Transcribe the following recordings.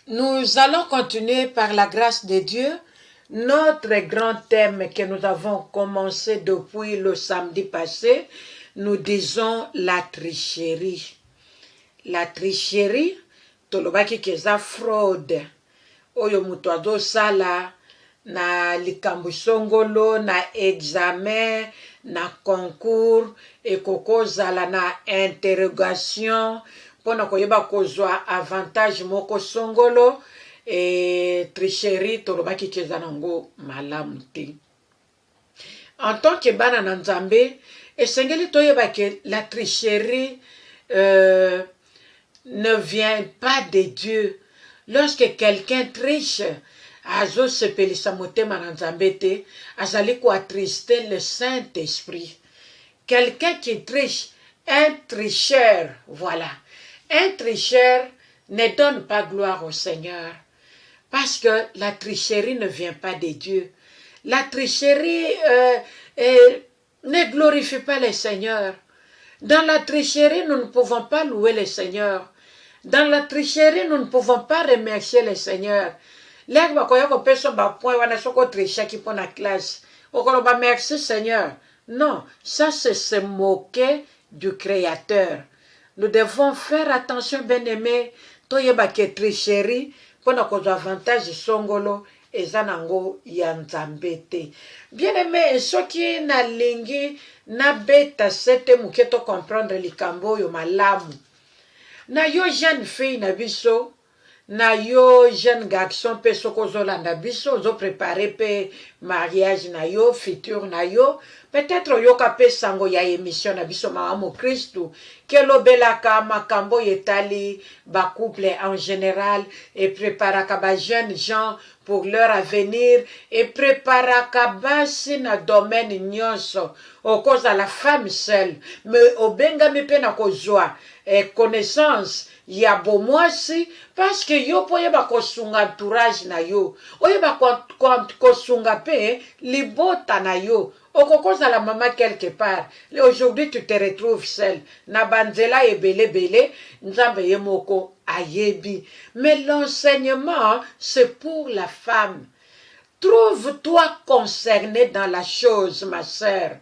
Nous allons continuer par la grâce de Dieu notre grand thème que nous avons commencé depuis le samedi passé. Nous disons la tricherie. La tricherie, tolobaki keza fraude. Oyo mutu azosala na likambo songolo, na examen, na concours, ekokozala na interrogation, pona koyeba kozwa avantage moko songolo, tricherie tolobaki keza nango malamu te. En tant que bana na Nzambe, esengeli toyeba ke la tricherie ne vient pas de Dieu. Lorsque quelqu'un triche, azo sepelisa motema na Nzambe te, azali ko attrister le Saint-Esprit. Quelqu'un qui triche, un tricheur, voilà. Un tricheur ne donne pas gloire au Seigneur. Parce que la tricherie ne vient pas de Dieu. La tricherie ne glorifie pas le Seigneur. Dans la tricherie, nous ne pouvons pas louer le Seigneur. Dans la tricherie, nous ne pouvons pas remercier le Seigneur. Merci Seigneur. Non, ça c'est se moquer du Créateur. Nous devons faire attention, bien-aimés. Toyeba ke tricherie, pona kozo avantage songolo, ezanango yanzambete. Bien-aimé, soki na lingi na beta sete muketo comprendre likambo yo malamu. Na yo jeune fille na biso, na yo jeune garçon pe soko zolanda biso, zo préparer pe mariage na yo, futur na yo, peut-être yo kape sango ya émission na biso maamo Christu, ke lobelaka makambo yetali ba couple en général, et préparaka ba jeunes gens pour leur avenir, et préparaka basi na domaine nyonso, au cause de la femme seule, mais obenga mepe na kozwa connaissance ya bomwasi, parce que yo poyeba kosunga entourage na yo, oyeba kosunga pe libota na yo, okokoza la maman quelque part. Aujourd'hui tu te retrouves seul, na banzela ebele bele, nzambe yemoko ayebi. Mais l'enseignement c'est pour la femme. Trouve-toi concerné dans la chose, ma sœur.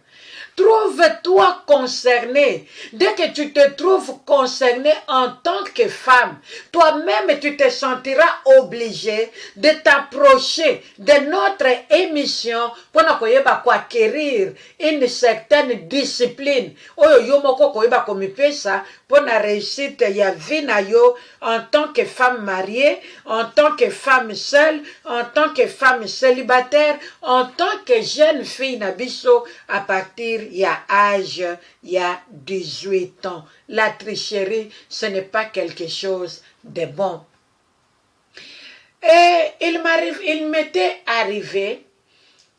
Trouve-toi concerné. Dès que tu te trouves concerné en tant que femme, toi-même tu te sentiras obligé de t'approcher de notre émission pour acquérir une certaine discipline. Oyo yomoko koyeba komipesa pour la réussite ya vie na yo en tant que femme mariée, en tant que femme seule, en tant que femme célibataire, en tant que jeune fille na biso à partir il y a âge, il y a 18 ans. La tricherie, ce n'est pas quelque chose de bon. Et il m'était arrivé,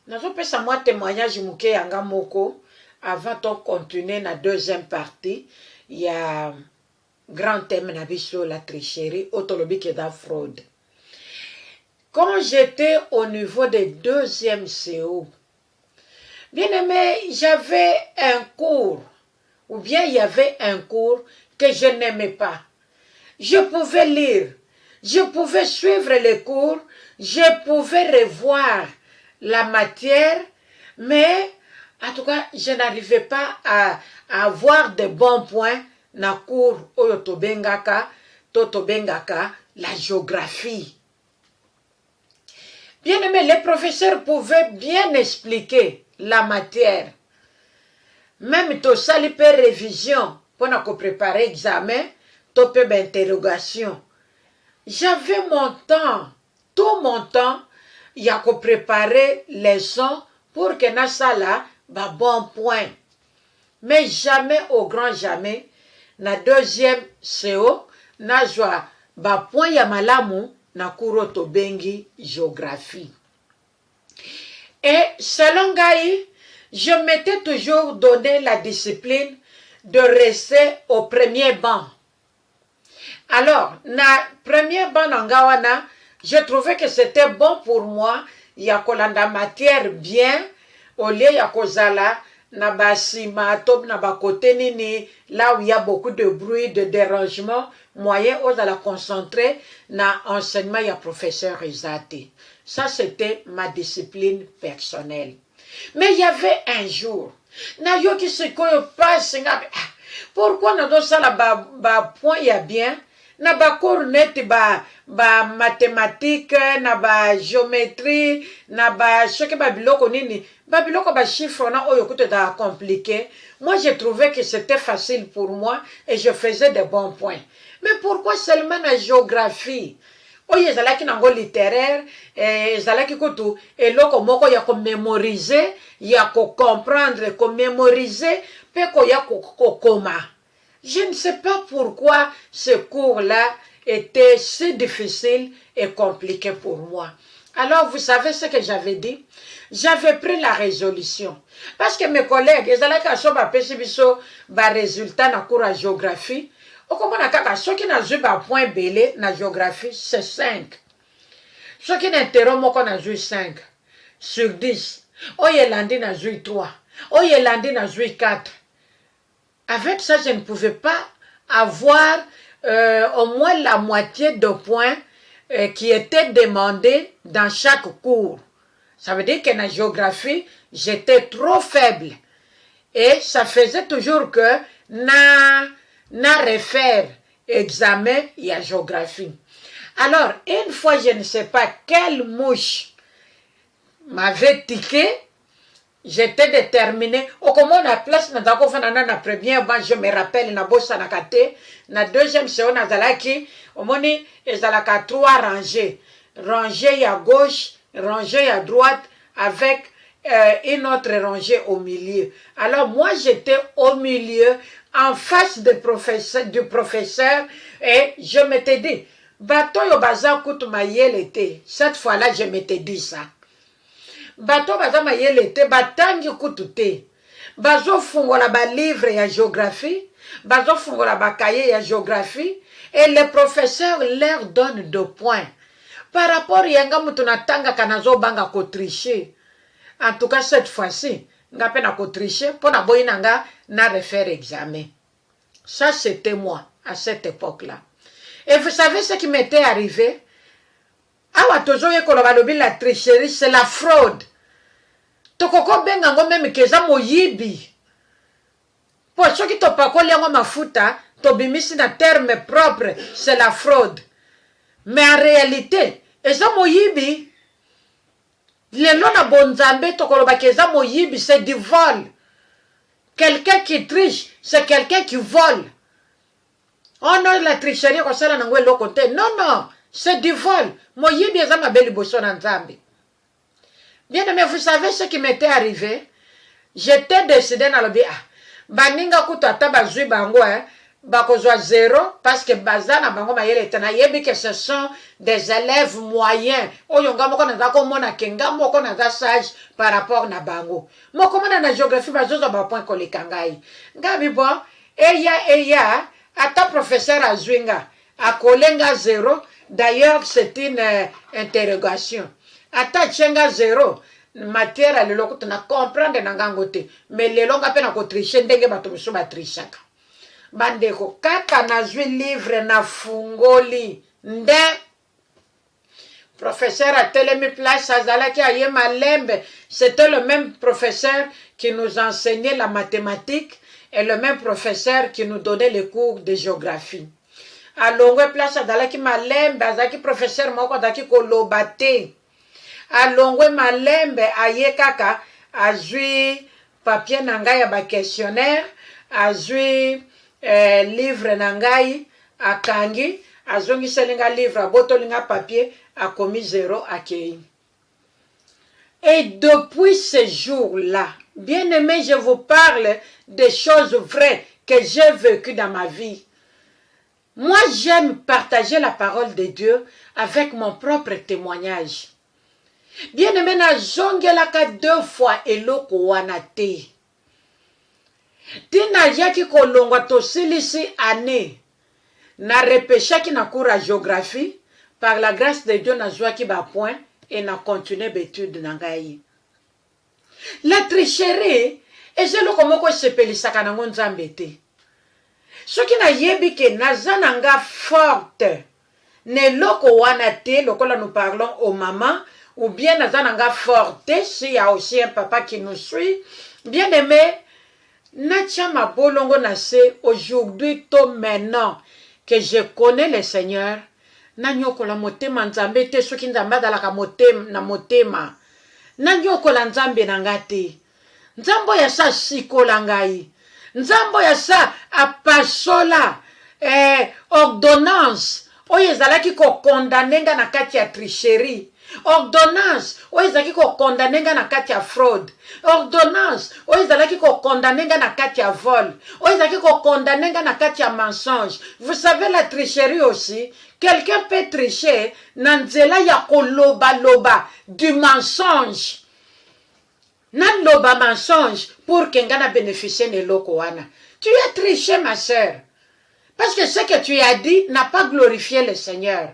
nous avons fait moi témoignage mouke yanga moko, avant de continuer la deuxième partie, il y a grand thème na biso la tricherie, autolobie qui est la fraude. Quand j'étais au niveau des deuxième CO, bien aimé, j'avais un cours, ou bien il y avait un cours que je n'aimais pas. Je pouvais lire, je pouvais suivre les cours, je pouvais revoir la matière, mais en tout cas, je n'arrivais pas à avoir de bons points dans le cours Oyotobengaka, Totobengaka, la géographie. Bien aimé, les professeurs pouvaient bien expliquer la matière. Même to sali pe révision pour nous préparer examen, to pe interrogation. J'avais mon temps, tout mon temps, il y a que préparer les sons pour que na sala ba bon point. Mais jamais au grand jamais, na deuxième CO, na joa ba point ya malamu na kuro to bengi géographie. Et selon Gaï, je m'étais toujours donné la discipline de rester au premier banc. Alors, na premier banc nangawana, je trouvais que c'était bon pour moi, ya kolanda matière bien, au lieu ya kozala na ba sima top na ba côté nini, là où il y a beaucoup de bruit, de dérangement, moyen aux la concentrer na enseignement ya professeur Isati. Ça c'était ma discipline personnelle. Mais il y avait un jour, na yo qui se koyo passe nga pourquoi na do ça la ba point ya bien na ba cours net ba mathématiques na ba géométrie na ba choque ba biloko nini ba biloko ba chiffre na oyo kuto da compliqué. Moi j'ai trouvé que c'était facile pour moi et je faisais de bons points. Mais pourquoi seulement la géographie? Oye ezalaki nango littéraire ezalaki kutu eloko moko ya ko mémoriser ya ko comprendre ko mémoriser pe ko ya ko koma. Je ne sais pas pourquoi ce cours-là était si difficile et compliqué pour moi. Alors, vous savez ce que j'avais dit? J'avais pris la résolution. Parce que mes collègues, ils allaient à soba pesibiso ba résultat na cours à géographie. Au comment na kaka ceux qui n'a joué ba point belé na géographie, c'est 5. Ceux qui n'interrompt moko na joué 5 sur 10. Oyelandi na joué 3. Oyelandi na joué 4. Avec ça, je ne pouvais pas avoir au moins la moitié de points qui étaient demandés dans chaque cours. Ça veut dire que la géographie, j'étais trop faible. Et ça faisait toujours que na refaire examen, il y a géographie. Alors, une fois, je ne sais pas quelle mouche m'avait tiqué, j'étais déterminée. Au comment la place na dako fana na première ban je me rappelle na bossa na kate na deuxième séance na zalaki au moni ezalaka 3 rangées. Rangée à gauche, rangée à droite avec une autre rangée au milieu. Alors moi j'étais au milieu en face du professeur et je m'étais dit bato yo baza kutu mayele te. Cette fois-là je m'étais dit ça. Bato baza mayele te batangi kutu te bazo fungola ba livre ya géographie bazo fungola ba cahier ya géographie et le professeur leur donne 2 points par rapport yanga mutu natanga kanazo banga ko tricher. En tout cas cette fois-ci nga pena ko tricher pona boyi nanga na refaire examen. Ça c'était moi à cette époque-là. Et vous savez ce qui m'était arrivé? Awa tozo ye koloba lobi la tricherie, c'est la fraude. Tokoko benga ngo meme keza moyibi. Po soki to pakoli yango mafuta, to bimisi na terme propre, c'est la fraude. Mais en réalité, eza moyibi. Lelo na bonzambe tokoloba keza moyibi, c'est du vol. Quelqu'un qui triche, c'est quelqu'un qui vole. Oh non, la tricherie ko sala nangwe loko te. Non, non. C'est du vol. Moyibi eza mabeli boso na nzambe. Bien aimé, vous savez ce qui m'était arrivé? J'étais décidé na lobi baninga kutu ata bazui bango bakozwa 0 parce que bazana bango mayele tena yebi que ce sont des élèves moyens. Oyo nga moko na zako mona kenga moko na za sage par rapport na bango. Moko mona na géographie bazozo ba point koleka ngai. Ngabi bon, eya ata professeur azwinga akolenga 0. D'ailleurs, c'est une interrogation. Ata chenga 0, matière à leloko na comprendre nangangote. Mais lelonga pe na ko tricher ndenge bato biso ba trichaka. Bandeko kaka nazwi livre na fungoli nde professeur a telemi place azalaki aye malembe. C'était le même professeur qui nous enseignait la mathématique et le même professeur qui nous donnait les cours de géographie. Alongwe place azalaki malembe azalaki professeur moko azalaki koloba te. Alongwe malembe aye kaka azwi papier na ngai ya ba questionnaire azwi livre na ngai akangi azongiselinga livre abotolinga papier akomi 0 akei. Et depuis ce jour-là, bien aimé, je vous parle des choses vraies que j'ai vécues dans ma vie. Moi, j'aime partager la parole de Dieu avec mon propre témoignage. Bien aimé, na zongelaka 2 fois eloko wana te. Tina yaki kolongwa tosilisi année. Na repêchaki na cours à géographie. Par la grâce de Dieu, na jouaki ba point et na continué l'étude na ngai. La tricherie ezelo komoko esepelisaka nango nzambe te. Soki nayebi ke naza nanga forte ne loko wana te, lokola nous parlons aux mamans, ou bien naza nanga forte, s'il y a aussi un papa qui nous suit, bien aimé, natia mabolongo na se aujourd'hui to maintenant que je connais le Seigneur, nanyokola motema nzambe te soki nzambe azalaka na motema, nanyokola nzambe na nga te. Nzambo ya sa sikola ngai, nzambo ya sa apasola ordonnance oyo ezalaki kokondane nga na kati ya tricherie, ordonnance oyo ezalaki kokondane nga na kati ya fraude, ordonnance oyo ezalaki kokondane nga na kati ya vol, oyo ezalaki kokondane nga na kati ya mensonge. Vous savez la tricherie aussi, quelqu'un peut tricher na nzela ya koloba du mensonge. Nan loba mensonge pour que nga na bénéficier de loko wana. Tu as triché ma sœur. Parce que ce que tu as dit n'a pas glorifié le Seigneur.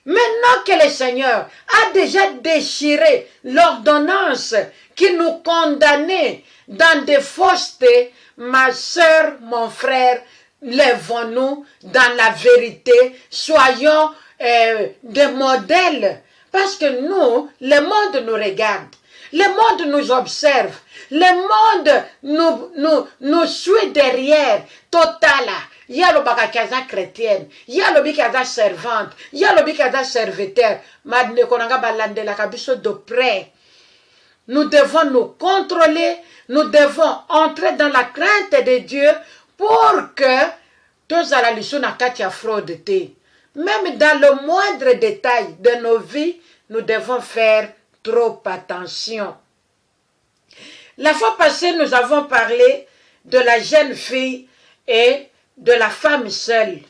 Maintenant que le Seigneur a déjà déchiré l'ordonnance qui nous condamnait dans des faussetés, ma sœur, mon frère, lèvons-nous dans la vérité, soyons des modèles. Parce que nous, le monde nous regarde. Le monde nous observe. Le monde nous suit derrière. Totala. Il y a le bakaza chrétienne. Il y a le bikaza servante. Il y a le bikaza serviteur. Madne konanga balande la kabiso de près. Nous devons nous contrôler. Nous devons entrer dans la crainte de Dieu pour que tous à la leçon na katia fraude te. Même dans le moindre détail de nos vies, nous devons faire trop attention. La fois passée, nous avons parlé de la jeune fille et de la femme seule.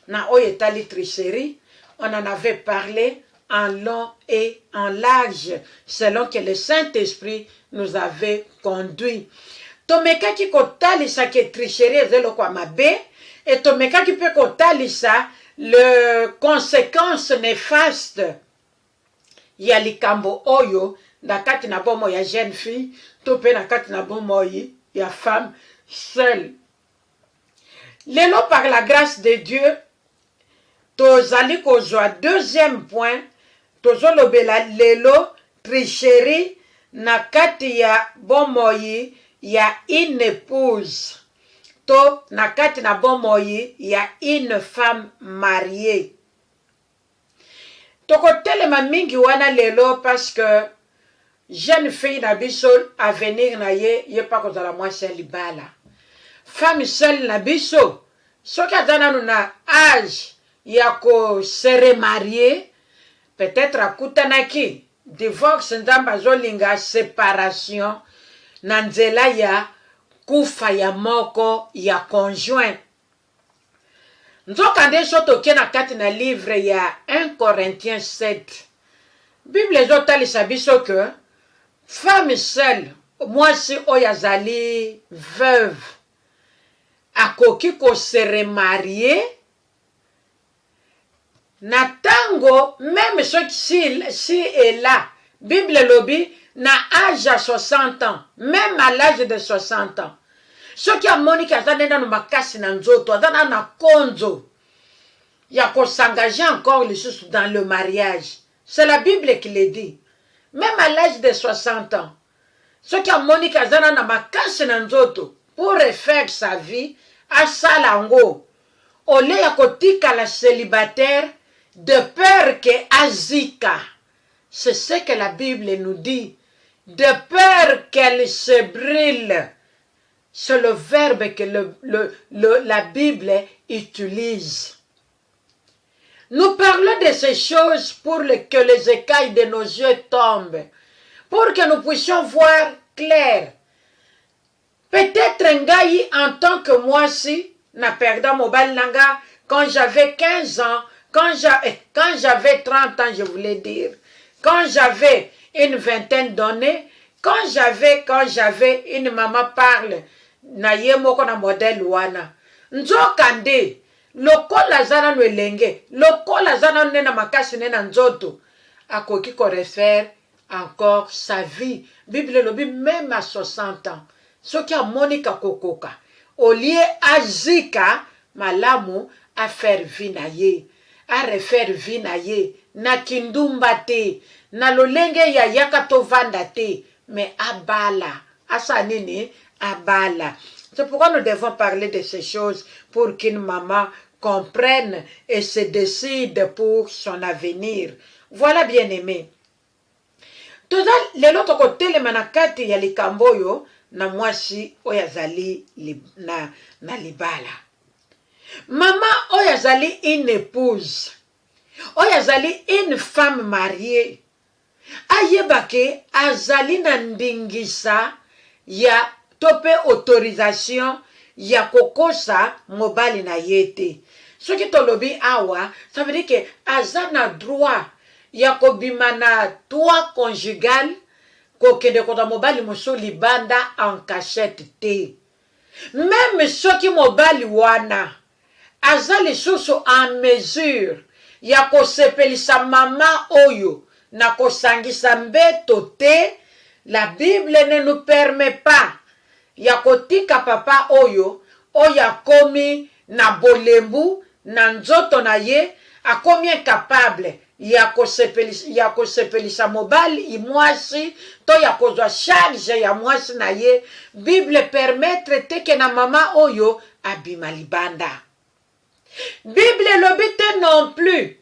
Na oyetali tricherie, on en avait parlé en long et en large, selon que le Saint-Esprit nous avait conduit. Tomeka ki kotalisa ke tricherie zelo kwa mabe, et tomeka ki pe kotalisa le conséquences néfastes. Ya likambo oyo na kati na bomo ya jeune fille, to pe na kati na bomo ya femme seule. Lelo par la grâce de Dieu, tozali kozwa deuxième point, tozolobela lelo tricherie na kati ya bomo ya une épouse, to na kati na bomo ya une femme mariée. Tokotelema mingi wana lelo parce que jeune fille na biso avenir na ye pa kozala mwasi ya libala. Femme seule na biso soki azana na âge ya ko se remarier, peut-être akutanaki divorce nzambe azolinga séparation na nzela ya kufa ya moko ya conjoint. Nzokande so toke na kati na livre ya 1 Corinthiens 7. Bible ezotalisa biso que femme seule, mwasi oyo azali veuve, akoki ko se remarier na tango, même si est là, Bible lobi na âge à 60 ans, même à l'âge de 60 ans. Ce qui a monique azana no makasi na nzoto, azana na konzo, ya ko s'engager encore dans le mariage. C'est la Bible qui le dit. Même à l'âge de 60 ans. Ce qui a monique azana na makasi na nzoto pour refaire sa vie à salango. Ole ya kotika la célibataire de peur que azika. C'est ce que la Bible nous dit. De peur qu'elle se brûle. C'est le verbe que la Bible utilise. Nous parlons de ces choses pour que les écailles de nos yeux tombent, pour que nous puissions voir clair. Peut-être ngai en tant que moi si, na perdu mon bal nanga, quand j'avais 15 ans, quand j'avais 30 ans, je voulais dire, quand j'avais une vingtaine d'années, quand j'avais une maman parle, na ye moko na modèle wana nzokande lokola zana no elenge lokola zana nena makasi nena nzoto akoki ko refaire encore sa vie. Bible lobi même à 60 ans soki amoni kokoka olie azika malamu afaire vie na ye arefaire vie na ye na kindumba te na lolenge ya yaka tovanda te mais abala asa nini abala. C'est pourquoi nous devons parler de ces choses pour qu'une maman comprenne et se décide pour son avenir. Voilà, bien aimé. Toza lelo tokotelema na kati ya likambo oyo na mwasi oyo azali na libala. Mama oyo azali une épouse, oyo azali une femme mariée, ayebake azali na ndingisa ya tope autorisation ya kokosa mobali na yete. Soki tolobi awa, ça veut dire que aza na droit ya kobima na toit conjugal kokende kota mobali moso libanda en cachette te. Même soki mobali wana aza lisusu en mesure ya kosepelisa mama oyo na kosangisa mbeto te, la Bible ne nous permet pas ya kotika papa oyo akomi na bolembu na nzoto na ye, akomi incapable ya kosepelisa mobali imwasi to ya kozwa charge ya mwasi na ye. Bible permettre teke na mama oyo abima libanda. Bible lobi te non plus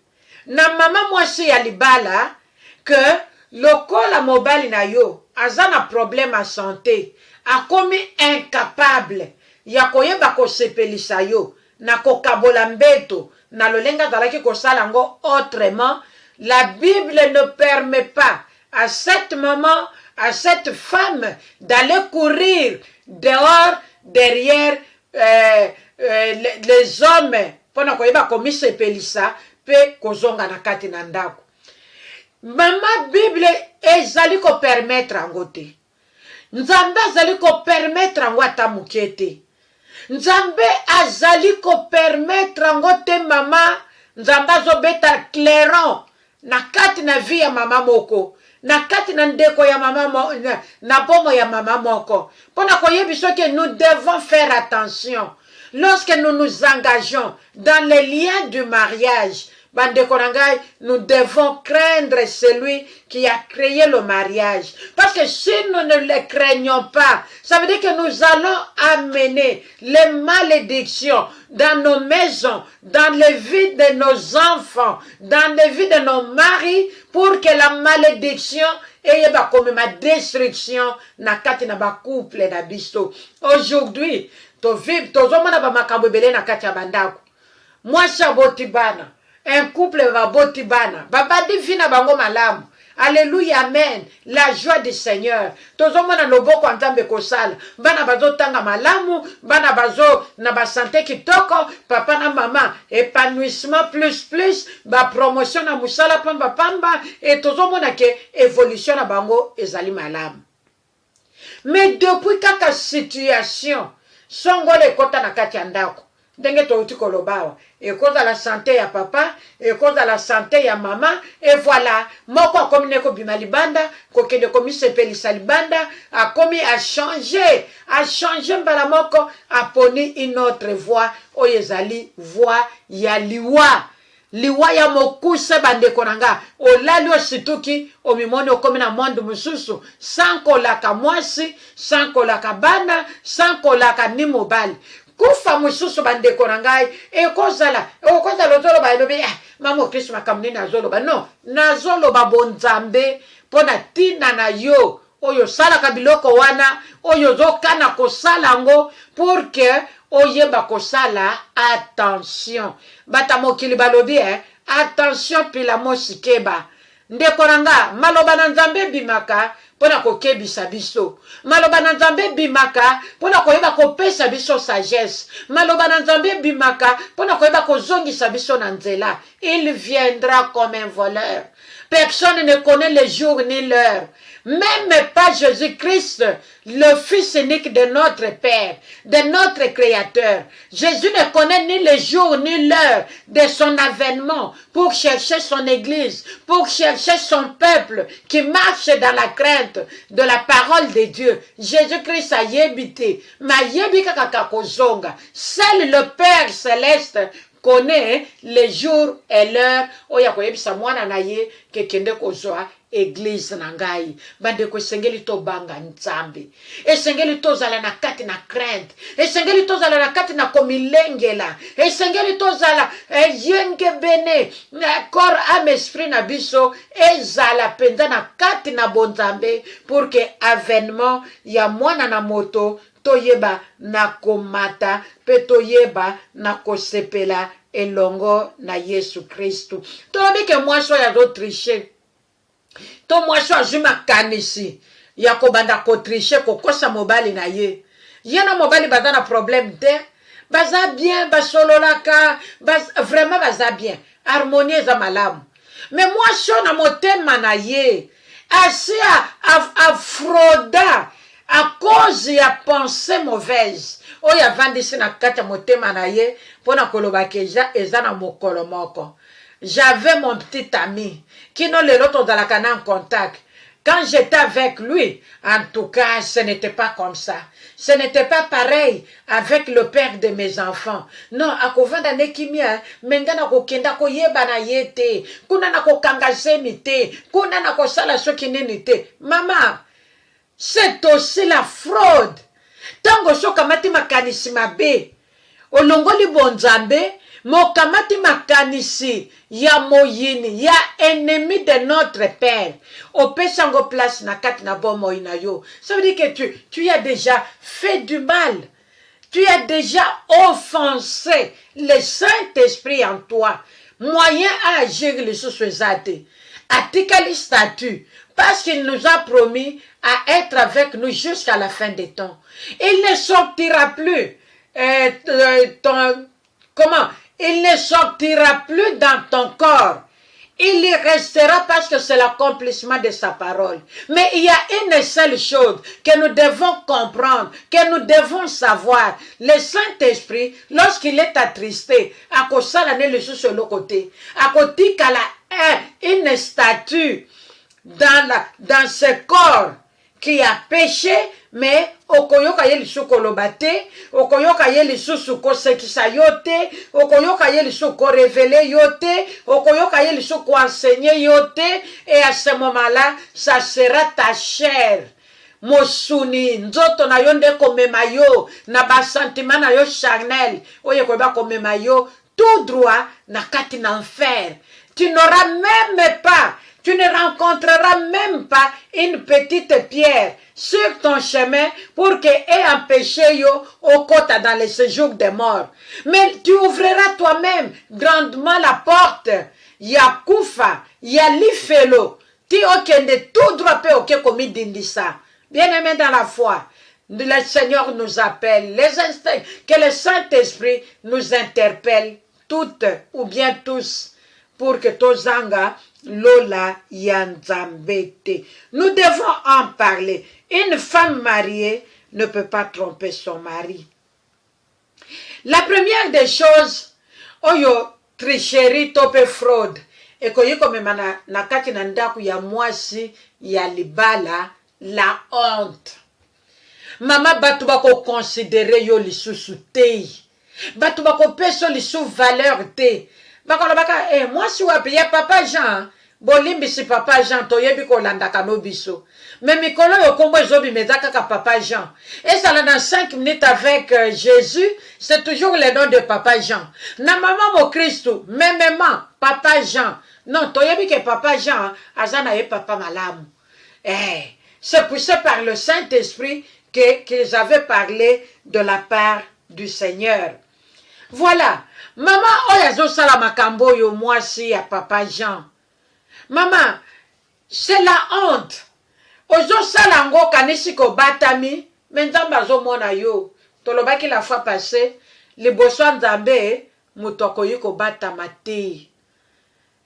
na mama mwasi ya libala que lokola mobali na yo aza na problème à santé, akomi incapable ya koyeba kosepelisa yo na kokabola mbeto na lolenga zalaki kosala ngo autrement, la Bible ne permet pas à cette maman, à cette femme d'aller courir dehors derrière les hommes pona koyeba komisepelisa pe kozonga na kati na ndako. Mama Bible ezali ko permettre ango te. Nzambe azali ko permettre ango ata muke te. Nzambe azali ko permettre ango te mama. Nzambe azobeta clairon na kati na vie ya mama moko, na kati na ndeko ya mama na bomo ya mama moko. Pona koyebiso que nous devons faire attention lorsque nous nous engageons dans les liens du mariage. Nous devons craindre celui qui a créé le mariage. Parce que si nous ne le craignons pas, ça veut dire que nous allons amener les malédictions dans nos maisons, dans les vies de nos enfants, dans les vies de nos maris, pour que la malédiction eye comme ma destruction na kati na ba couple na biso. Aujourd'hui, tozomona ba makambo belé na kati ya bandako. Moi sabotibana. Un couple va botibana. Babadi fina bango malamu. Alléluia, amen. La joie du Seigneur. Tozomona loboko antambe kosala. Bana bazo tanga malamu. Bana bazo na ba santé kitoko. Papa na maman. Épanouissement plus. Ba promotion na musala pamba. Et tozomona ke évolution na bango ezali malamu. Mais depuis kaka situation. Songole kota na kati andako. Ndenge touti kolobawa. Et cause de la santé ya papa, et cause de la santé ya maman, et voilà. Moko a commis neko bimalibanda, koke de commis sepelisa libanda, a commis à changer mbala moko, a poni une autre voix, oyezali voix ya liwa. Liwa ya mokuse bande konanga, olali osituki, omimoni okomi na monde mususu, sanko laka mwasi, sanko laka bana, sanko laka ni mobali. Kufa mususu bandeko na ngai ekozala lozolo ba elobi mama Kristo makamni na zolo ba non na zolo ba bonzambe pona tina na yo oyo sala kabiloko wana oyo zokana kosala ngo pour que oyeba kosala attention bata mokili balobi attention pila mosikeba ndeko nanga maloba na Nzambe bimaka pona kokebisa biso. Maloba na Nzambe bimaka pona koyeba kopesa biso sagesse. Maloba na Nzambe bimaka pona koyeba kozongisa biso na nzela. Il viendra comme un voleur. Personne ne connaît le jour ni l'heure. Même pas Jésus-Christ, le Fils unique de notre Père, de notre Créateur. Jésus ne connaît ni le jour ni l'heure de son avènement pour chercher son Église, pour chercher son peuple qui marche dans la crainte crainte de la parole de Dieu. Jésus-Christ a yébité, ma yébika kakakozonga. Seul le Père céleste connaît les jours et l'heure. Oya koyebisa mwana na ye kekende kozwa église na ngai. Bande ko sengeli to banga nzambe. Esengeli to zala na kati na crainte. Esengeli to zala na kati na komilengela. Esengeli to zala yenge bene corps âme esprit na biso ezala penza na kati na bonzambe pour que avènement ya mwana na moto toyeba na komata pe toyeba na kosepela elongo na Yesu Kristu. Tolobi ke mwaso ya zo tricher. To mwaso azwi makanisi ya kobanda kotricher kokosa mobali na ye. Ye na mobali baza na problème te. Baza bien, basololaka, vraiment baza bien. Harmonie eza malamu. Mais mwaso na motema na ye. Asi a froda. À cause ya pensée mauvaise oyo avandisi na kati ya motema na ye mpona kolobaka eza na mokolo moko. J'avais mon petit ami kino lelo tozalaka na en contact. Quand j'étais avec lui, en tout cas, ce n'était pas comme ça. Ce n'était pas pareil avec le père de mes enfants. Non, akovanda nekimia, menga na kokenda koyeba na ye te, kuna na kokanga zemi te, kuna na kosala soki nini te. Maman, c'est aussi la fraude. Tango sokamati makanisi mabe, olongoli bonzambe, mokamati makanisi ya moyini, ya ennemi de notre père. Opesango place na kati na bomo inayo. Ça veut dire que tu as déjà fait du mal. Tu as déjà offensé le Saint-Esprit en toi. Moyen à agir les choses atikali statut. Parce qu'il nous a promis à être avec nous jusqu'à la fin des temps. Il ne sortira plus. Il ne sortira plus dans ton corps. Il y restera parce que c'est l'accomplissement de sa parole. Mais il y a une seule chose que nous devons comprendre, que nous devons savoir. Le Saint-Esprit, lorsqu'il est attristé, à cause de l'année sur le côté, à côté qu'elle a une statue dans ce corps qui a péché, mais okoyoka ye lisuko lobate, okoyoka ye lisusu ko sekisa yote, okoyoka ye lisuko ko révéler yote, okoyoka ye lisuko ko enseigner yote, et à ce moment-là, ça sera ta chair. Mosuni nzoto na yo nde komema yo na ba sentiment na yo charnel oye ko ba komema yo tout droit na kati na enfer. Tu n'auras même pas, tu ne rencontreras même pas une petite pierre sur ton chemin pour que ait empêché yo au côté dans le séjour des morts. Mais tu ouvriras toi-même grandement la porte. Ya kufa, ya lifelo. Ti okende tout droit pe oke komi dindisa. Bien-aimé dans la foi, le Seigneur nous appelle, les instincts, que le Saint-Esprit nous interpelle toutes ou bien tous pour que tozanga lola yanzambete. Nous devons en parler. Une femme mariée ne peut pas tromper son mari. La première des choses, oyo tricherie tope fraude. Et koyiko memana nakati na ndaku ya mwasi ya libala la honte. Mama batu bako considérer yo lisusu te. Batu bako peso lisu valeur te. Bako baka moi si wapi ya papa Jean. Bolimbi si papa Jean to yebi ko landa kano biso. Mais mikolo yo kombo ezobi mezaka ka papa Jean. Et ça là dans 5 minutes avec Jésus, c'est toujours le nom de papa Jean. Na maman mo Christo, même maman papa Jean. Non, to yebi que papa Jean azana ye papa malamu. C'est poussé par le Saint-Esprit qu'ils avaient parlé de la part du Seigneur. Voilà. Maman, oyazo sala makambo yo moi si à papa Jean. Maman, c'est la honte. Ozo sala ngo kanisi ko batami, menzamba zo mona yo. Tolobaki la fois passée, les boswa nzambe mutoko yiko batama te.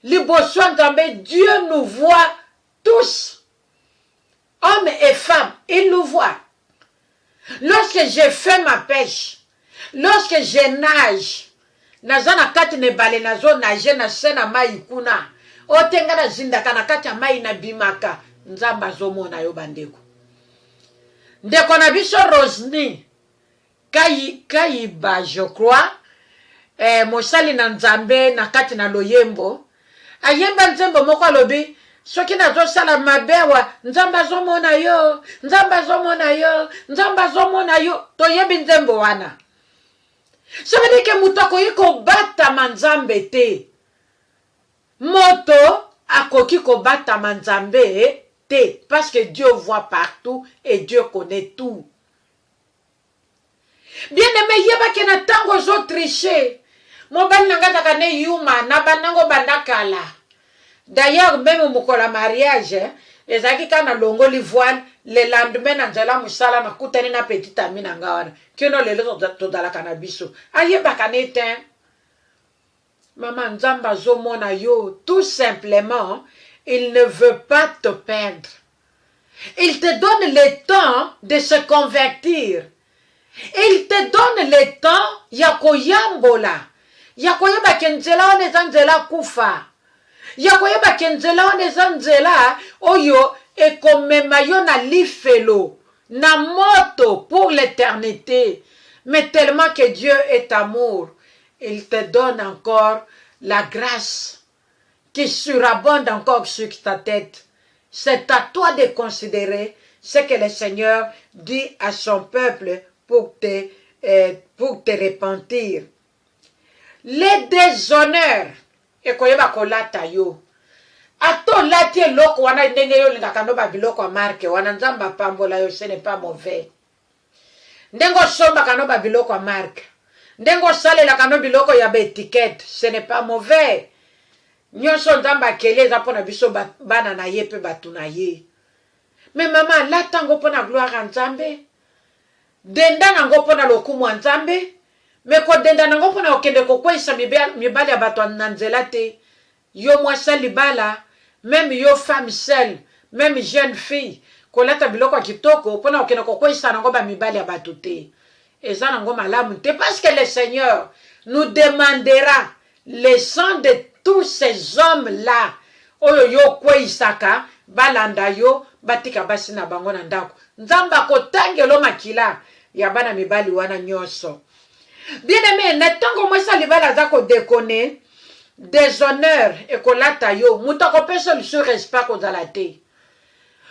Les boswa nzambe, Dieu nous voit tous. Hommes et femmes, il nous voit. Lorsque je fais ma pêche, lorsque je nage, nazana kati ne bale nazo nage na sena mai kuna. Otenga na zindaka na kati ya mai na bimaka. nzamba azomona yo bandeko. Ndeko na biso Rosny Kayiba je crois mosali na nzambe na kati na loyembo ayemba nzembo moko alobi soki nazosala mabewa nzamba azomona yo, nzamba azomona yo, nzamba azomona yo. Toyebi nzembo wana. Ça veut dire que mutu akoki kobatama nzambe te. Moto akoki kobatama nzambe te. Parce que Dieu voit partout et Dieu connaît tout. Bien aimé, yebaki na tango zo tricher. Mobali nanga takane yuma na banango bandakala. D'ailleurs, même mukola mariage, ezaki kana longo li voile, le lendemain na nzela musala na kutani na petite amie na ngawana. Kino lelo todala kana biso. Ayeba kane ten. Maman nzamba zomona yo, tout simplement, il ne veut pas te perdre. Il te donne le temps de se convertir. Il te donne le temps ya koyambola. Ya koyeba kenzela oneza nzela kufa. Ya koyeba kenzela oneza nzela oyo ekomema yo na lifelo na moto pour l'éternité. Mais tellement que Dieu est amour, il te donne encore la grâce qui surabonde encore sur ta tête. C'est à toi de considérer ce que le Seigneur dit à son peuple pour te repentir. Les déshonneurs, et koyeba kolata yo. Ato lati eloko wana ndenge yo lingaka no ba biloko marque wana nzamba pambola yo, ce n'est pas mauvais. Ndengo somba kano ba biloko marque. Ndengo salela kano biloko ya ba étiquette, ce n'est pas mauvais. Nyonso nzamba kele za pona biso bana na ye pe batu na ye. Mais maman latango pona gloire à nzambe. Denda nango pona lokumu à nzambe. Mais ko denda nango pona okende kokwesa mibali ya bato na nzela te. Yo mwasa libala, même yo femme seule, même jeune fille, kolata biloko kitoko pona okende kokwesa nango ba mibali ya bato te. Eza nango malamu te parce que le Seigneur nous demandera le sang de tous ces hommes-là. Oyo yo kweisaka balanda yo batika basi na bango na ndako. Nzamba kotangelo makila ya bana mibali wana nyonso. Bien aimé, netango mwesa libala zako déconner, déshonneur et kolata yo, muta ko pesa lisu respect kozala te.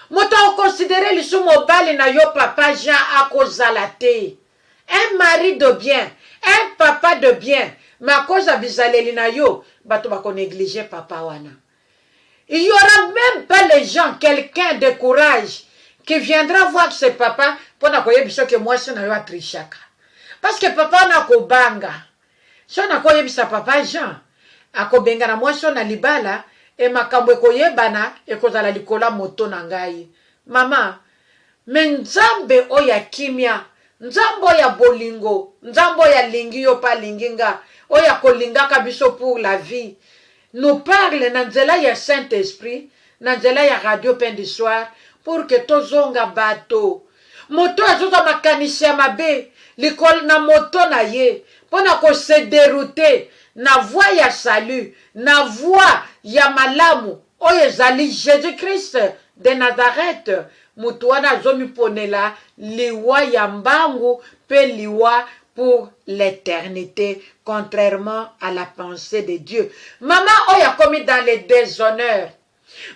Muta ko considérer lisu mobali na yo papa Jean akozala te. Un mari de bien, un papa de bien, ma cause bizaleli na yo, bato bako négliger papa wana. Il y aura même pas les gens, quelqu'un de courage qui viendra voir ses papas pour na koyebisa que moi c'est na yo atrishaka. Parce que papa na ko banga. So na koyebisa papa Jean, akobenga na moi so na libala e makambo koyebana e kozala likola moto na ngai. Mama, nzambe oya kimia, nzambe oya bolingo, nzambe oya lingi yo pa linginga, oya kolingaka biso pour la vie. Nous parle na nzela ya Saint-Esprit, na nzela ya radio Pain du Soir, pour que tozonga bato. Moto azoza makanisi ya mabe, likol na moto na ye, pona ko se dérouter, na voie ya salut, na voie ya malamu, oye zali Jésus-Christ de Nazareth, mutu wana zomi ponela, liwa ya mbangu, pe liwa pour l'éternité, contrairement à la pensée de Dieu. Maman oyo a commis dans les déshonneurs.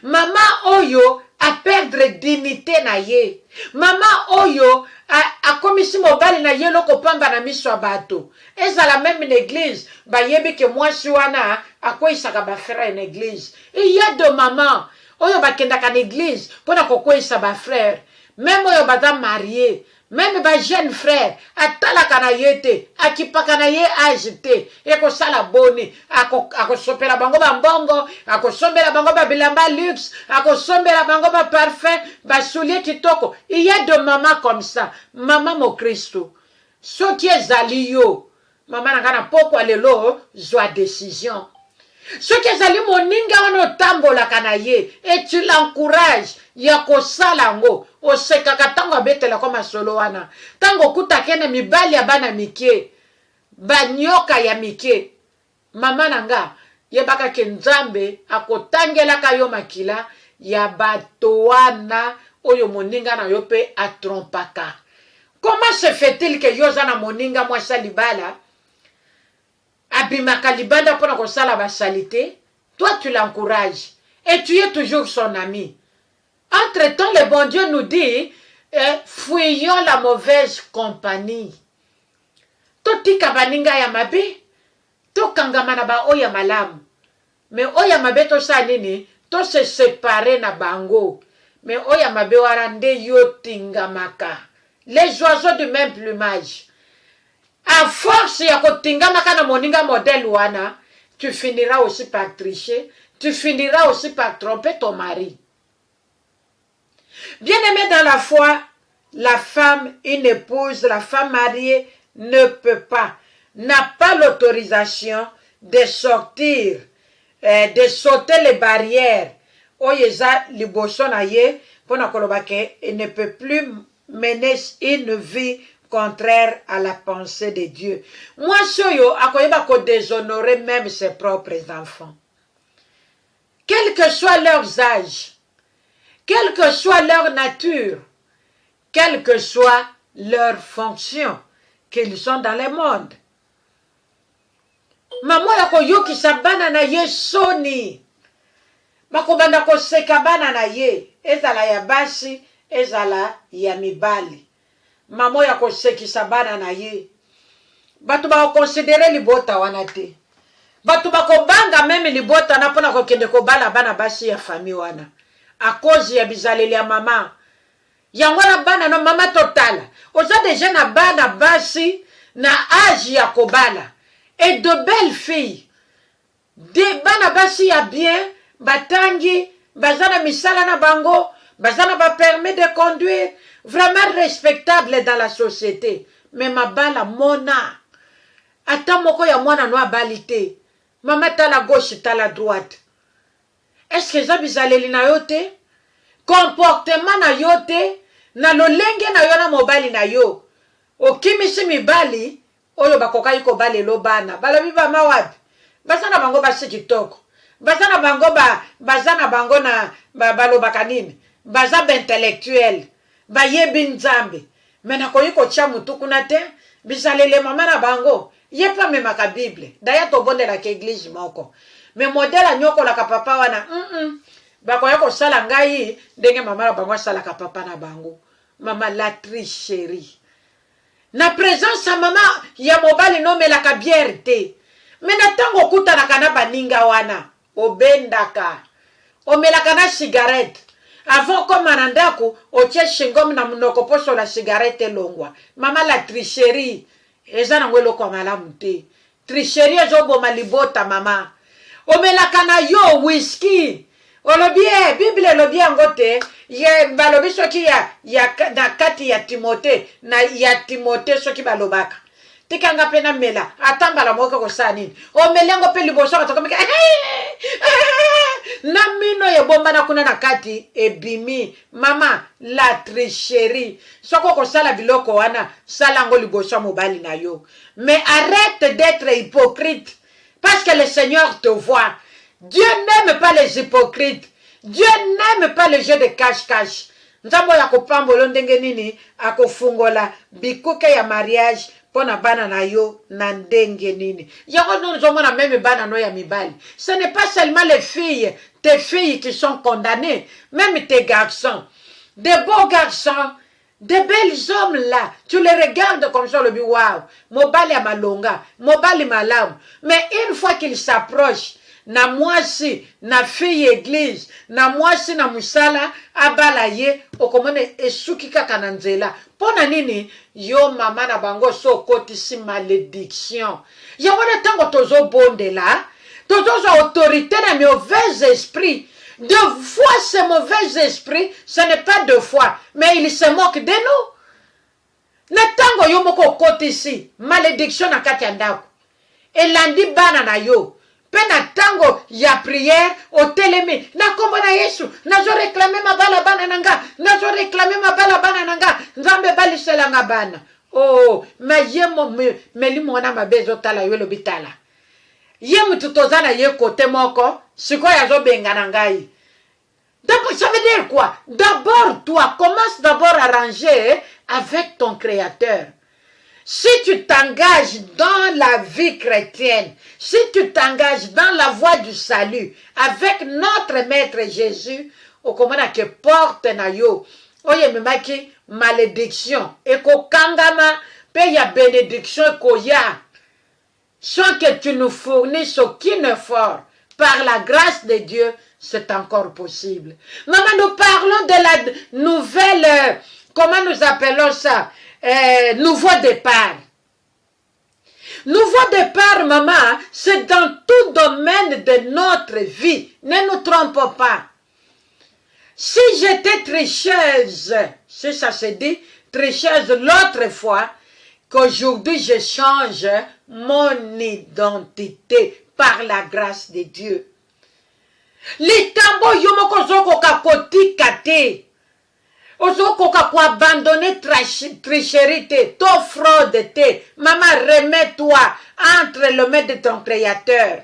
Maman oyo a perdre dignité na ye. Maman oyo a commis si mobali na ye loko pamba na miso ya bato. Ezala même une église, ba yebi ke mwasi wana akoisaka ba frère en église. Il y a de maman oyo bakendaka na église pona kokoisa ba frère. Même oyo baza marié. Même ba jeune frère atalaka na yete akipaka na ye agité eko sala boni ako sopela bango ba mbongo ako sombela bango ba bilamba luxe ako sombela bango ba parfum ba soulier kitoko. Il y a de maman comme ça, maman mo Christo so qui ezali yo maman ngana poko lelo zwa décision. Ce qui ezali moninga wana tambola kana ye et tu l'encourages ya ko salango o sekaka tango abetela koma solo wana tango kutakene mibali ya bana mike banyoka ya mike mama nanga yebaka ke nzambe akotangelaka yo makila ya bato wana oyo moninga na yo pe atrompaka. Comment se fait-il que yo za na moninga mwasa libala abimaka libanda pona kosala basalité? Toi tu l'encourages et tu es toujours son ami. Entre-temps, le bon Dieu nous dit fuyons la mauvaise compagnie. Totika baninga ya mabe, tokangama na ba oya malamu. Mais oya mabe to sa nini, to se séparer na bango. Mais oya mabe warande yo tingamaka. Les oiseaux du même plumage. À force ya kotingamaka na moninga modèle wana, tu finiras aussi par tricher, tu finiras aussi par tromper ton mari. Bien-aimé dans la foi, la femme, une épouse, la femme mariée ne peut pas, n'a pas l'autorisation de sortir, de sauter les barrières. Oyeza liboso na ye, pona kolobake, il ne peut plus mener une vie contraire à la pensée de Dieu. Moi, soyo, akoyeba ko déshonorer même ses propres enfants. Quel que soit leurs âges, quelle que soit leur nature, quelle que soit leur fonction, qu'ils sont dans le monde. Maman yako yoki sabana na ye soni. Makobanda ko seka bana na ye. Ezala ya basi, ezala ya mibali. Maman yako seki sabana na ye. Batu ba considérer libota wana te. Batu ba ko banga même libota na pona ko kende ko bala bana basi ya famille wana. À cause ya bizaleli ya mama. Yangwana bana no mama totala. Oza déjà na bana basi na âge ya kobala. Et de belles filles. De bana basi ya bien, batangi, bazana misala na bango, bazana ba permis de conduire, vraiment respectable dans la société. Mais ma bala mona. Ata moko ya mwana no abalite. Mama tala gauche, tala droite. Est-ce que ça bizaleli na yo te? Comportement na yo te? Na lolenge na yo na mobali na yo. Okimisi mibali, oyo bakoka yiko bale lo bana. Balobi ba mawabi. Bazana bango basi kitoko. Bazana bango na baloba kanini. Bazaba intellectuel. Bayebi nzambe. Mena koyiko tia mutuku na te. Bizalele mama na bango. Ye pa memaka Bible. Daya to bonde la ke église moko. Mais modèle nyoko la papa wana bakoya ko sala ngai ndenge mama la bango sala ka papa na bango. Mama la tricherie. Na présence ya mama ya mobali no mela ka bière te. Mais na tango kuta na kana baninga wana obendaka. O mela kana cigarette. Avant comme anandako o tie shingom na munoko poso la cigarette longwa. Mama la tricherie. Eza na ngwelo kwa malamu te. Tricherie ezo boma libota mama. Omelaka na yo whisky. Olobie, Bible lobie ngote. Ye balobi soki ya na kati ya Timote. Na ya Timote soki balobaka. Tikanga pena mela. Atamba la moko ko sanini. Omelengo pe liboso ka tokomeka. Na mino ye bomba na kuna na kati ebimi. Mama, la tricherie. Soko ko sala biloko wana. Sala ngo liboso mobali na yo. Mais arrête d'être hypocrite. Parce que le Seigneur te voit. Dieu n'aime pas les hypocrites. Dieu n'aime pas les jeux de cache-cache. Nzambo ya kopambolo ndenge nini akofungola bikuke ya mariage pona bana na yo na ndenge nini. Yako nzomona même bana no ya mibali. Ce n'est pas seulement les filles, tes filles qui sont condamnées, même tes garçons. Des beaux garçons, des belles hommes là, tu les regardes comme ça, le dit waouh, mobali ya malonga, mobali malam. Mais une fois qu'ils s'approchent, na mwasi, na fille église, na mwasi na musala, abala ye, okomone esuki kaka na nzela. Pona nini, yo mama na bango so kotisi malédiction. Ya wana tango tozo bonde la, tozo autorité na mauvais esprit. Deux fois ce mauvais esprit, ce n'est pas deux fois, mais il se moque de nous. Netango yo moko kote ici, malédiction na kati andako. Et landi bana na yo. Pena tango ya prière au telemi. Na kombo na Yesu, nazo réclamer ma bala bana nanga, nazo réclamer ma bala bana nanga, nzambe bali selanga bana. Oh, ma yemo meli mona mabezo tala yo lobitala. Ye mututozana ye kote moko, siko ya zo benga na ngai. D'abord, ça veut dire quoi? D'abord, toi, commence d'abord à ranger avec ton Créateur. Si tu t'engages dans la vie chrétienne, si tu t'engages dans la voie du salut avec notre Maître Jésus, au commandant que porte na yo, oye memaki malédiction, et ko kangama, paye bénédiction koya, sans que tu nous fournisses aucun effort, par la grâce de Dieu, c'est encore possible. Maman, nous parlons de la nouvelle, comment nous appelons ça? Nouveau départ. Nouveau départ, maman, c'est dans tout domaine de notre vie. Ne nous trompons pas. Si j'étais tricheuse, si ça se dit, tricheuse l'autre fois, qu'aujourd'hui je change mon identité par la grâce de Dieu. Litambo yomoko zoko kakoti kate. Ozokoka ko abandonner tricherie te, to fraude te. Maman, remets-toi entre le mains de ton Créateur.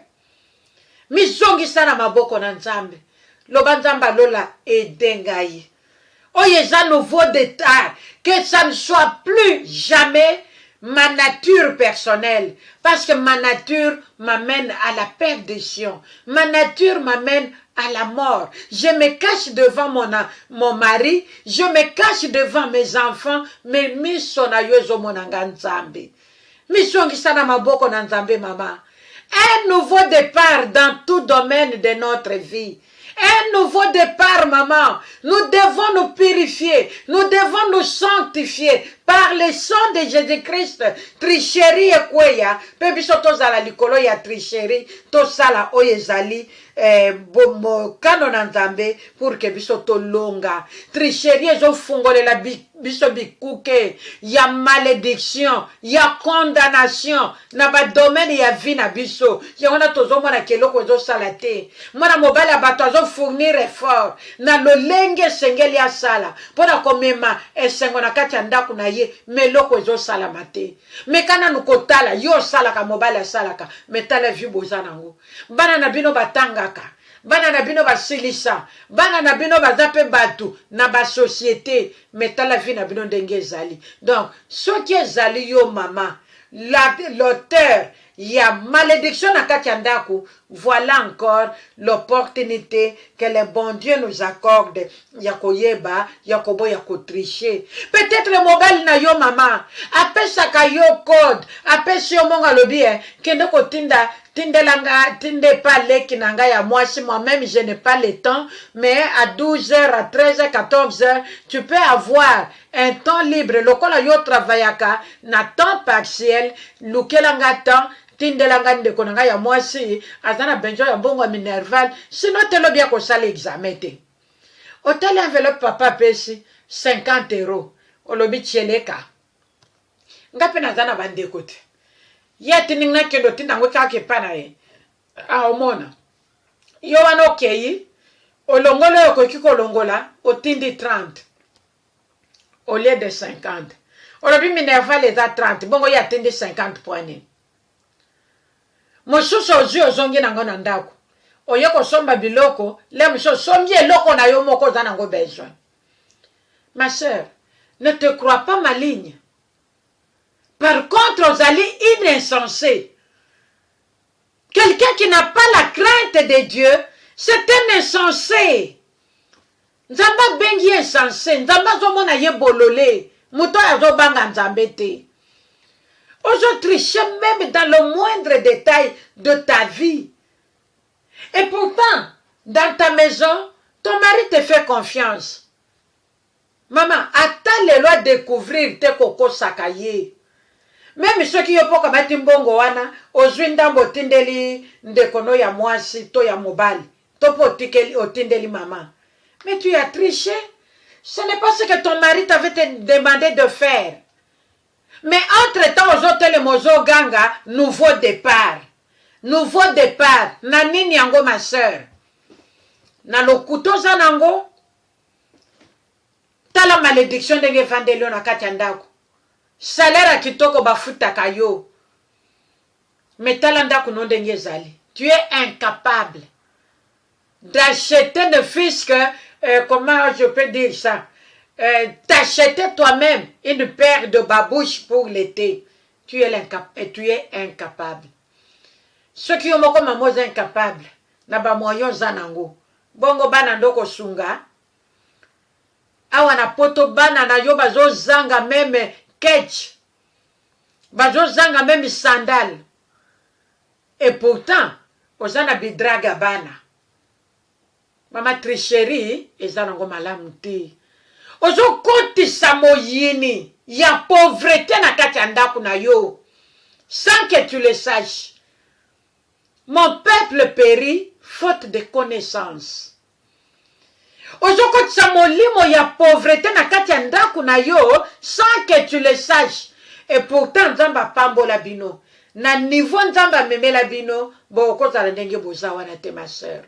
Misongi sana maboko na Nzambe. Loba Nzamba lola edengai. Oyeza nouveau départ. Que ça ne soit plus jamais ma nature personnelle. Parce que ma nature m'amène à la perdition. Ma nature m'amène à la mort. Je me cache devant mon mari, je me cache devant mes enfants, mais miso na yozo monanga Nzambe. Miso ngisana maboko na Nzambe mama. Un nouveau départ dans tout domaine de notre vie. Un nouveau départ, maman. Nous devons nous purifier. Nous devons nous sanctifier par le sang de Jésus-Christ. Tricherie et quoi ya? Pebiso tozala likolo ya tricherie. Tosala oyezali. Kano Nzambe pour que biso to longa. Tricherie zo fungole la biso bikuke. Ya malédiction. Ya condamnation. Na ba domaine ya vie na biso. Ya wana tozo mwana keloko zo salate. Mwana mobala bato zo fournir effort. Na lolenge sengeli ya sala. Pona komema esengo na kati ya ndaku na ye. Meloko zo salamate. Mekana nukotala. Yo salaka mobala salaka. Metala vi bozanango. Bana na bino batanga. Bana na bino basilisa, bana na bino bazape batu na ba société, metala vie na bino ndenge ezali. Donc, ce qui ezali yo mama, l'auteur ya malédiction na kati ya ndako, voilà encore l'opportunité que le bon Dieu nous accorde. Yako yeba, yakobo yako tricher. Peut-être le mobile na yo mama, apesaka yo code, apesi yo monga lobi kende ko tindelanga, tinde pas leki nanga ya moi, si moi-même je n'ai pas le temps, mais à 12h, à 13h, 14h, tu peux avoir un temps libre. Lokola yo travaillaka, na temps partiel, lukelanga temps, tindelanga ndeko nanga ya moi si, azana benjo ya bongo minerval, sinon te lo bien ko sala examen te. Hotel enveloppe papa pesi, 50 €. Olobi tcheleka. Ngape nazana bandeko te. Yeti ninga kendo tindango kake pana ye. Omona. Yo wana okeyi. Olongolo yoko kiko longola. Otindi 30. Au lieu de 50. Olobi minerval eza 30. Bongo ya tindi 50 poignées. Mosusu ozu ozongi nango na ndako. Oyeko somba biloko. Le mosusu sombi eloko na yo moko za nango besoin. Ma sœur, ne te crois pas maligne. Par contre, Ozali insensé. Quelqu'un qui n'a pas la crainte de Dieu, c'est un insensé. Nzamba bengi insensé. Nzamba zomona ye bolole. Muto azo banga nzambe te. Ozo tricher même dans le moindre détail de ta vie. Et pourtant, dans ta maison, ton mari te fait confiance. Maman, attends les lois découvrir tes coco sakaye. Même ceux qui yopo kama timbongo wana, ozwi ndambo tindeli ndekono ya mwasi, to ya mobali. Topo tikeli otindeli maman. Mais tu as triché. Ce n'est pas ce que ton mari t'avait demandé de faire. Mais entre-temps, aux autres, les mozo ganga, nouveau départ. Nouveau départ. Nanini yango ma soeur. Na lo couteau zanango. Tala malédiction de vandelo na katiandako. Salaire kitoko bafuta kayo. Mais tala ndako non denge zali. Tu es incapable d'acheter ne fût-ce que comment je peux dire ça, t'acheter toi-même une paire de babouches pour l'été. Tu es incapable. Ceux qui ont comme moi incapable, na ba moyo zanango. Bongo bana ndoko sunga. Awa na poto bana na yo bazo zanga même ketch. Bazo zanga même sandal. Et pourtant, ozana bidraga bana. Mama tricherie, ezanango malamu te. Ozo kotisa moyini ya pauvreté na kati ya ndako na yo. Sans que tu le saches. Mon peuple périt faute de connaissance. Ozo kotisa molimo ya pauvreté na kati ya ndako na yo sans que tu le saches. Et pourtant, Nzamba pambola bino. Na niveau Nzamba memela bino, bo kozala ndenge bozawa na te ma sœur.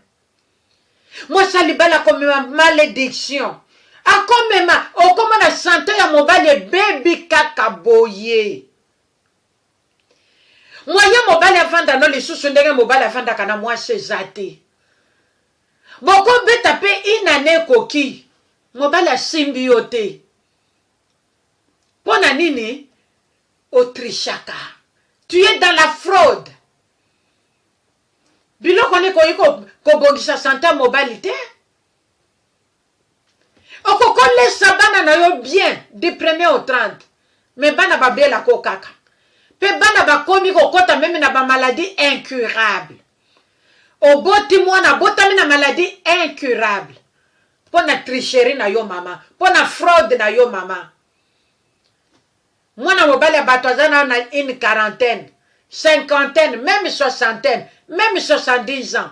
Moi ça libala comme ma malédiction. A comme ma o comme na santé ya mobali baby kaka boye. Moi ya mobali avanda no lisusu ndenge mobali avanda kana moi sezate. Boko beta pe inane koki. Mobali asimbi yote. Pona nini? Autrichaka. Tu es dans la fraude. Biloko ne ko bongisa santé mobali te. Okoko lesa bana na yo bien du 1er au 30. Mais bana babela ko kaka. Pe bana bakomi ko kota même na ba maladie incurable. Oboti mwana botami na maladie incurable. Pona tricherie na yo mama, pona fraude na yo mama. Mwana mobali abatwazana na une quarantaine, cinquantaine, même soixantaine, même 70 ans.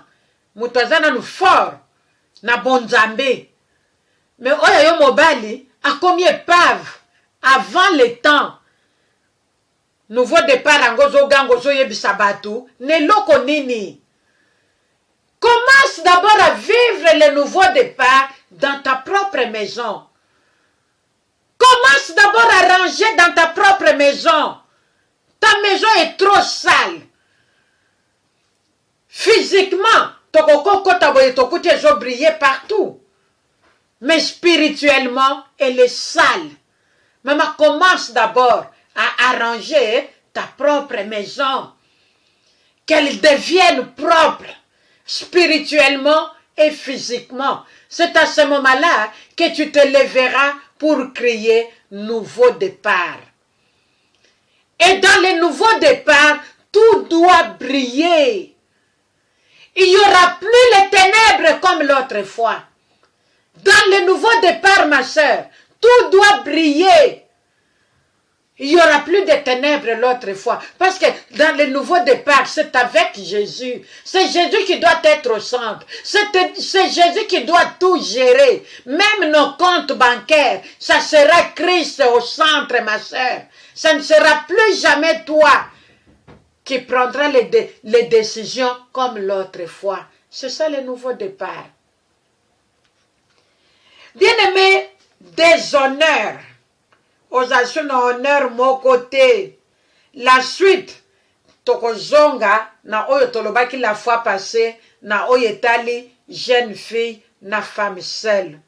Mutwazana nous fort na bonzambe. Mais oya yo mobali a combien épave avant le temps. Nouveau départ angozo gangozo yebisa batu, ne loko nini. Commence d'abord à vivre le nouveau départ dans ta propre maison. Commence d'abord à ranger dans ta propre maison. Ta maison est trop sale. Physiquement, tu as brillé partout. Mais spirituellement, elle est sale. Maman, commence d'abord à arranger ta propre maison. Qu'elle devienne propre, spirituellement et physiquement. C'est à ce moment-là que tu te lèveras pour crier nouveau départ. Et dans le nouveau départ, tout doit briller. Il n'y aura plus les ténèbres comme l'autre fois. Dans le nouveau départ, ma soeur, tout doit briller. Il n'y aura plus de ténèbres l'autre fois. Parce que dans le nouveau départ, c'est avec Jésus. C'est Jésus qui doit être au centre. C'est Jésus qui doit tout gérer. Même nos comptes bancaires, ça sera Christ au centre, ma soeur. Ça ne sera plus jamais toi qui prendra les décisions comme l'autre fois. C'est ça le nouveau départ. Bien-aimé, déshonneur. Osation honneur mon côté. La suite, tokozonga na oyo tolobaki la fois passée, na oyo etali jeune fille na femme seule.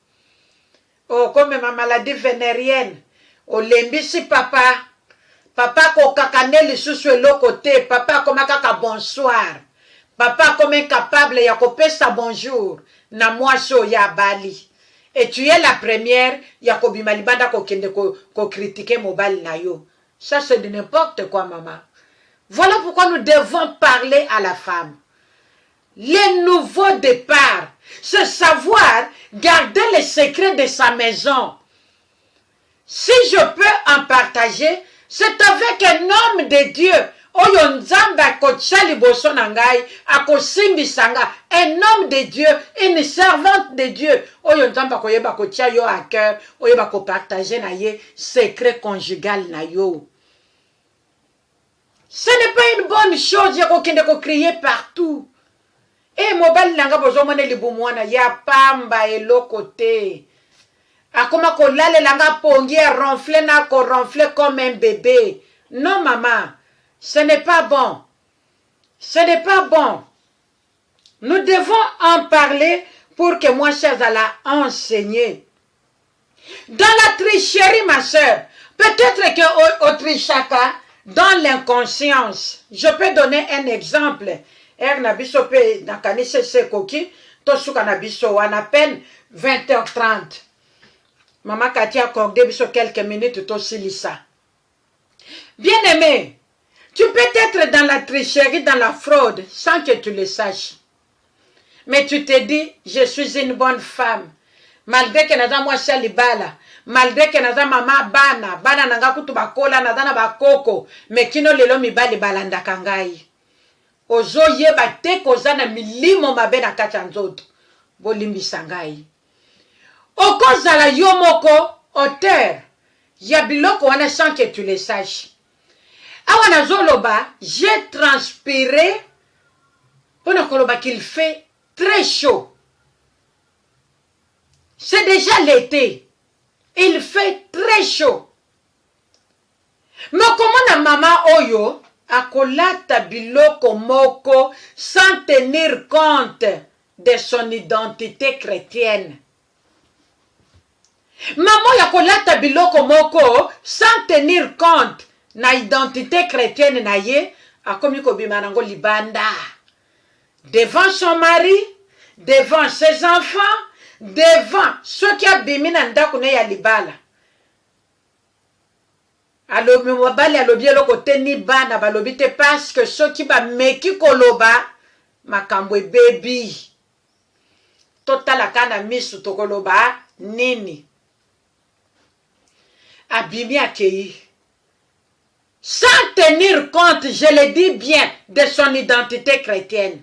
Oh, comme ma maladie vénérienne, olembisi papa, papa ko kakane lisusu eloko te, papa koma kaka bonsoir, papa comme incapable ya kopesa bonjour, na mwaso ya bali. Et tu es la première, Yakobi Malibanda ko critiquer mobile na yo. Ça c'est de n'importe quoi, maman. Voilà pourquoi nous devons parler à la femme. Les nouveaux départs, c'est savoir garder les secrets de sa maison. Si je peux en partager, c'est avec un homme de Dieu. Oyo nzamba kotsali boso nangai akosimbi sanga, un homme de Dieu, une servante de Dieu. Oyo nzamba koyeba kotia yo à cœur, oyeba ko partager na ye secret conjugal na yo. Ce n'est pas une bonne chose yako kende ko crier partout. Et mobile nanga bozo mone libumwana ya pamba eloko te. Akoma ko lale langa pongi ronfler na ko ronfler comme un bébé. Non maman. Ce n'est pas bon. Ce n'est pas bon. Nous devons en parler pour que moi, chers, alla enseigner. Dans la tricherie, ma soeur, peut-être que Autrichaka, dans l'inconscience, je peux donner un exemple. À peine 20h30. Maman Katia a accordé quelques minutes aussi ça. Bien aimé, tu peux être dans la tricherie, dans la fraude, sans que tu le saches. Mais tu te dis, je suis une bonne femme. Malgré que naza moi libala, malgré que naza mama bana nanga kutu bakola naza na bakoko, mais kino lelo mibali balanda kangai. Ozo yeba te koza na milimo mabe na kati ya nzoto. Bolimbisa ngai. Okozala yo moko auteur ya biloko wana sans que tu le saches. Awa nazoloba, j'ai transpiré pour koloba qu'il fait très chaud. C'est déjà l'été. Il fait très chaud. Mais comment na mama oyo akolata biloko moko sans tenir compte de son identité chrétienne? Maman yakolata biloko moko sans tenir compte na identité chrétienne na ye akomi kobima nango libanda devant son mari, devant ses enfants, devant ceux qui abimi na ndako ne ya libala. Alobi mobali alobi eloko te ni bana balobi te parce que ceux qui ba meki koloba makambo baby. Totala kana misu tokoloba nini. Abimi akei. Sans tenir compte, je le dis bien, de son identité chrétienne.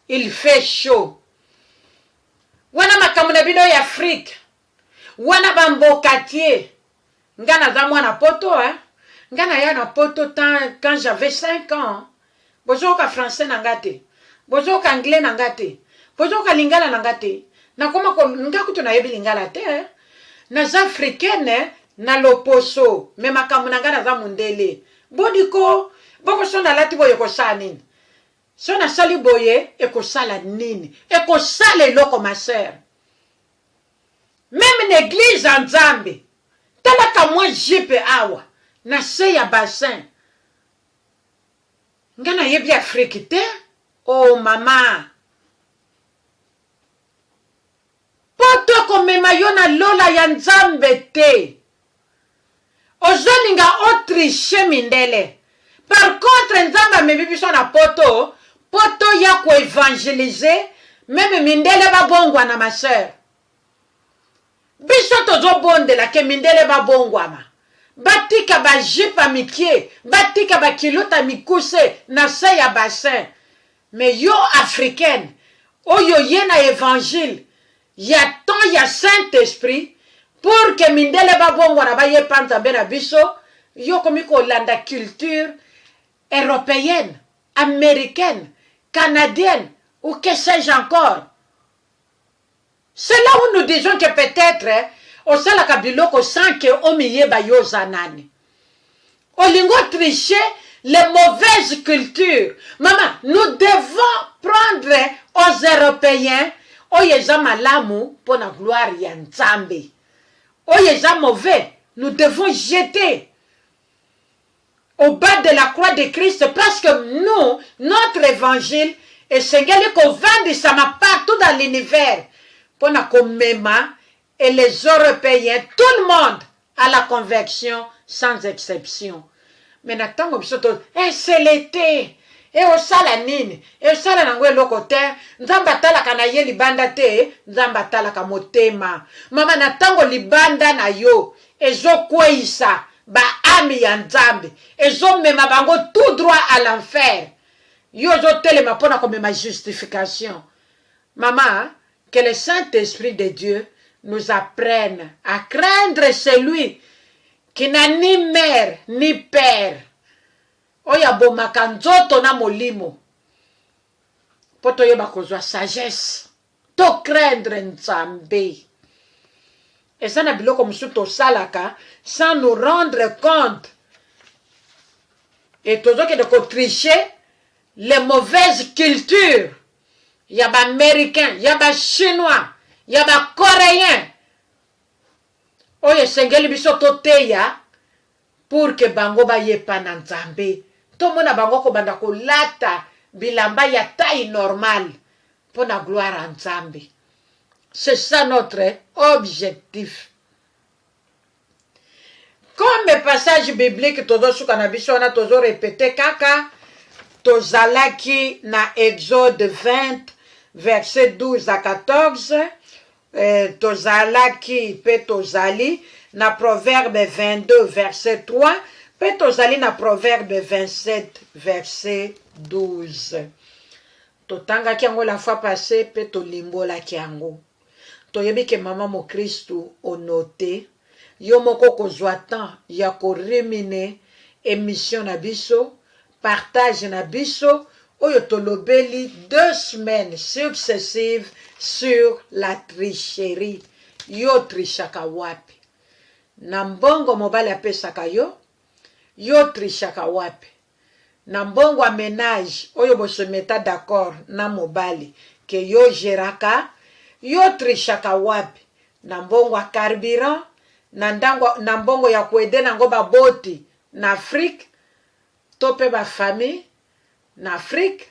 Il fait chaud. Wana makamuna bino ya Afrique. Wana bambokatier. Ngana za mwana poto, hein. Ngana ya na poto quand j'avais 5 ans. Bozo ka français nangate. Bozo ka anglais nangate. Bozo ka lingala nangate. Na koma ko ngakutu na yebi lingala te, hein. Na za africaine na loposo. Me makamuna ngana za mundele. Bodiko, boko sona lati boye ko sanini. Sona sali boye, eko sala nini. Eko sale loko ma sœur. Même une église en Zambie. Talaka moi jipe awa. Na se ya bassin. Ngana yebi Afrique te. Oh mama. Poto komema yona lola ya Nzambe te. Ozolinga Autriche mindele. Par contre, Nzamba mebibiso na poto ya ko évangéliser, même mindele ba bongwa na ma sœur. Biso tozo bonde la ke mindele ba bongwa ma. Batika ba jipa mikie, batika ba kilota mikuse na se ya bassin. Mais yo africaine, oyo yena évangile, ya ton ya Saint-Esprit, pour que mindele ba bongwa na ba ye panta bena biso, yo komiko landa culture européenne, américaine, canadienne, ou que sais-je encore. C'est là où nous disons que peut-être, au salaka biloko sans que omiye ba yo zanani. Olingo tricher les mauvaises cultures. Maman, nous devons prendre aux Européens, oyeza malamu pour la gloire ya Nzambe. Oyeza mauvais, nous devons jeter au bas de la croix de Christ parce que nous, notre évangile, est Seigneur qu'on vende ça partout dans l'univers. Pour la comméma et les Européens, tout le monde à la conversion sans exception. Mais n'attends pas, c'est l'été. Et au salanine, et au salanangwe lokote, nzambatala kanaye libanda te, nzambatala kamotema. Mama natango libanda na yo, ezo kweisa. Ba ami ya Nzambe ezo mema bango tout droit à l'enfer. Yo zo telema pona comme ma justification. Maman, que le Saint-Esprit de Dieu nous apprenne à craindre celui qui n'a ni mère ni père. Oya bomaka nzoto na molimo. Poto yeba kozwa sagesse. To craindre Nzambe. Et ça n'a pas comme tout salaka sans nous rendre compte. Et toujours que de tricher les mauvaises cultures ya ba américain, ya ba chinois, ya ba coréen. Oyo esengeli biso toteya pour que bango bayepa na Nzambe. Tomona bango kobanda kolata bilamba ya taille normale pour la gloire à Nzambe. C'est ça notre objectif. Comme passage biblique tozo suka na biso na tozo répéter kaka tozalaki na Exode 20 verset 12 à 14, tozalaki pe tozali na Proverbe 22 verset 3, pe tozali na Proverbe 27 verset 12. Totangaki yango la fois passée pe tolimbolaki yango. Toyebi ke mama mo Kristu onote yo moko kozwa temps ya koremine émission na biso, partage na biso oyo tolobeli 2 semaines successives sur la tricherie. Yo trishaka wapi? Na mbongo mobali apesaka yo, yo trishaka wapi? Na mbongo a ménage oyo bo se meta d'accord na mobali ke yo geraka, yo trishaka wapi? Na mbongo a carburant, na mbongo ya kuede nango baboti na Afrique, tope ba famille na Afrique,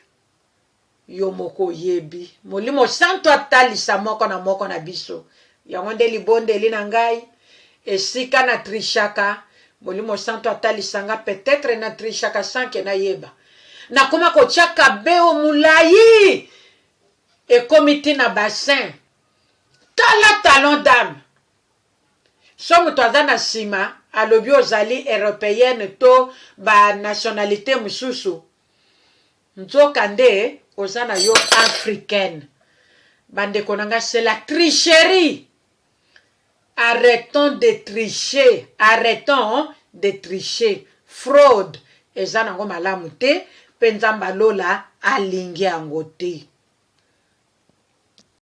yo moko yebi. Molimo santo atalisa moko na biso. Yango nde libondeli na ngai, esika na trishaka, Molimo santo atalisa nga peut-être na trishaka sanke na yeba. Na kuma kochaka beo mulayi, e komiti na bassin. Tala talon d'âme. Somo toazana sima, alobi ozali européenne to ba nationalité mususu. Nzoka nde ozana yo africaine. Bande konanga, c'est la tricherie. Arrêtons de tricher. Arrêtons de tricher. Fraude. Ezana ngo malamu te, penzamba lola alingi yango te.